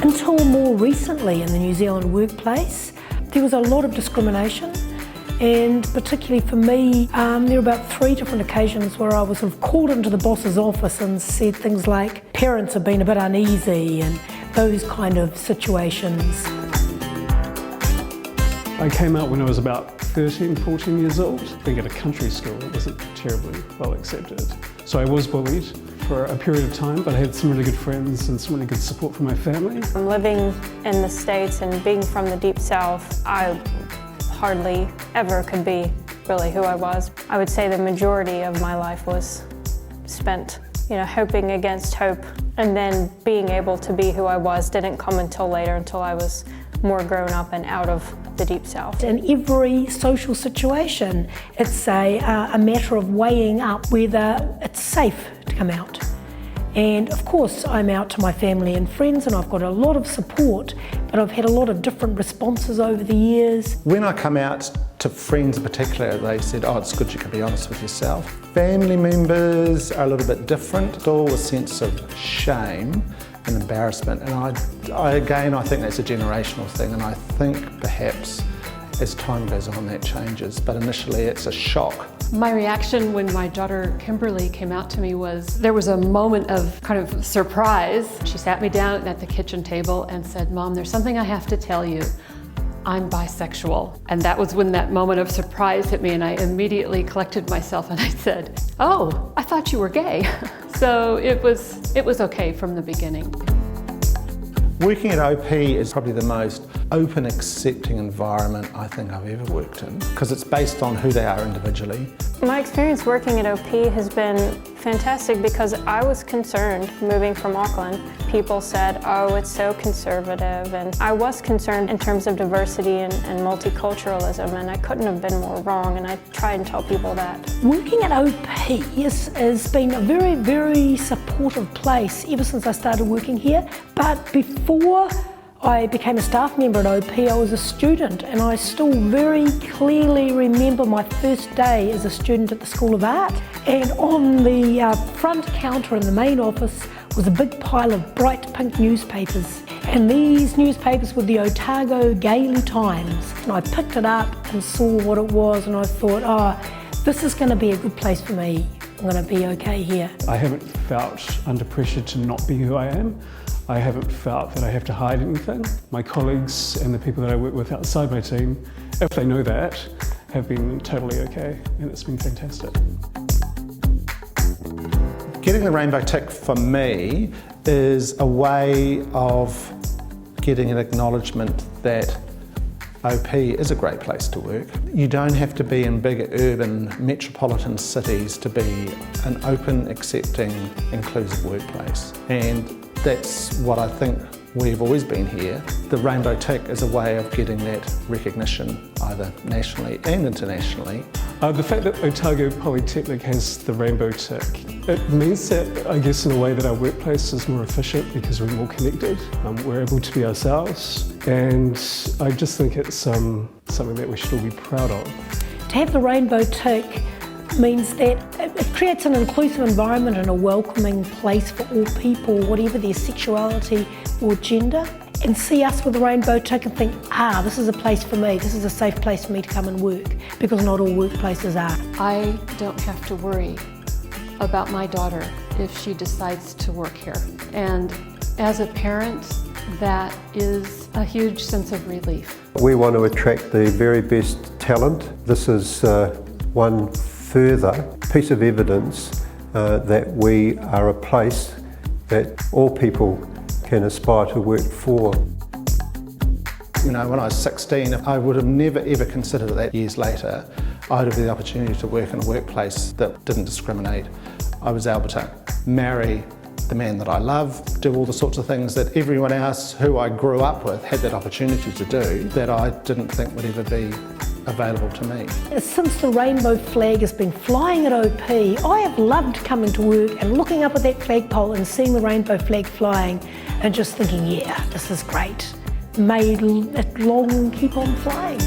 Until more recently in the New Zealand workplace, there was a lot of discrimination, and particularly for me, there were about 3 different occasions where I was sort of called into the boss's office and said things like, parents have been a bit uneasy, and those kind of situations. I came out when I was about 13, 14 years old. Being at a country school, it wasn't terribly well accepted. So I was bullied for a period of time, but I had some really good friends and some really good support from my family. Living in the States and being from the Deep South, I hardly ever could be really who I was. I would say the majority of my life was spent, hoping against hope, and then being able to be who I was didn't come until later, until I was more grown up and out of the Deep South. In every social situation, it's a matter of weighing up whether it's safe to come out. And of course, I'm out to my family and friends, and I've got a lot of support, but I've had a lot of different responses over the years. When I come out to friends in particular, they said, oh, it's good you can be honest with yourself. Family members are a little bit different. Still a sense of shame and embarrassment, and I think that's a generational thing, and I think perhaps as time goes on that changes, but initially it's a shock. My reaction when my daughter Kimberly came out to me was, there was a moment of kind of surprise. She sat me down at the kitchen table and said, Mom, there's something I have to tell you. I'm bisexual. And that was when that moment of surprise hit me, and I immediately collected myself and I said, oh, I thought you were gay. So it was okay from the beginning. Working at OP is probably the most open, accepting environment I think I've ever worked in, because it's based on who they are individually. My experience working at OP has been fantastic because I was concerned moving from Auckland. People said, oh, it's so conservative, and I was concerned in terms of diversity and multiculturalism, and I couldn't have been more wrong, and I try and tell people that. Working at OP has been a very, very supportive place ever since I started working here, but before I became a staff member at OP, I was a student, and I still very clearly remember my first day as a student at the School of Art. And on the front counter in the main office was a big pile of bright pink newspapers. And these newspapers were the Otago Daily Times. And I picked it up and saw what it was, and I thought, oh, this is going to be a good place for me. I'm going to be okay here. I haven't felt under pressure to not be who I am. I haven't felt that I have to hide anything. My colleagues and the people that I work with outside my team, if they know that, have been totally okay, and it's been fantastic. Getting the rainbow tick for me is a way of getting an acknowledgement that OP is a great place to work. You don't have to be in big urban metropolitan cities to be an open, accepting, inclusive workplace. And that's what I think we've always been here. The rainbow tick is a way of getting that recognition, either nationally and internationally. The fact that Otago Polytechnic has the rainbow tick, it means that, I guess, in a way that our workplace is more efficient because we're more connected. We're able to be ourselves, and I just think it's something that we should all be proud of. To have the rainbow tick means that it creates an inclusive environment and a welcoming place for all people, whatever their sexuality or gender, and see us with the rainbow tick and think, this is a place for me, this is a safe place for me to come and work, because not all workplaces are. I don't have to worry about my daughter if she decides to work here. And as a parent, that is a huge sense of relief. We want to attract the very best talent. This is one further piece of evidence that we are a place that all people can aspire to work for. When I was 16, I would have never ever considered that years later I'd have the opportunity to work in a workplace that didn't discriminate. I was able to marry the man that I love, do all the sorts of things that everyone else who I grew up with had that opportunity to do that I didn't think would ever be available to me. Since the rainbow flag has been flying at OP, I have loved coming to work and looking up at that flagpole and seeing the rainbow flag flying and just thinking, yeah, this is great. May it long keep on flying.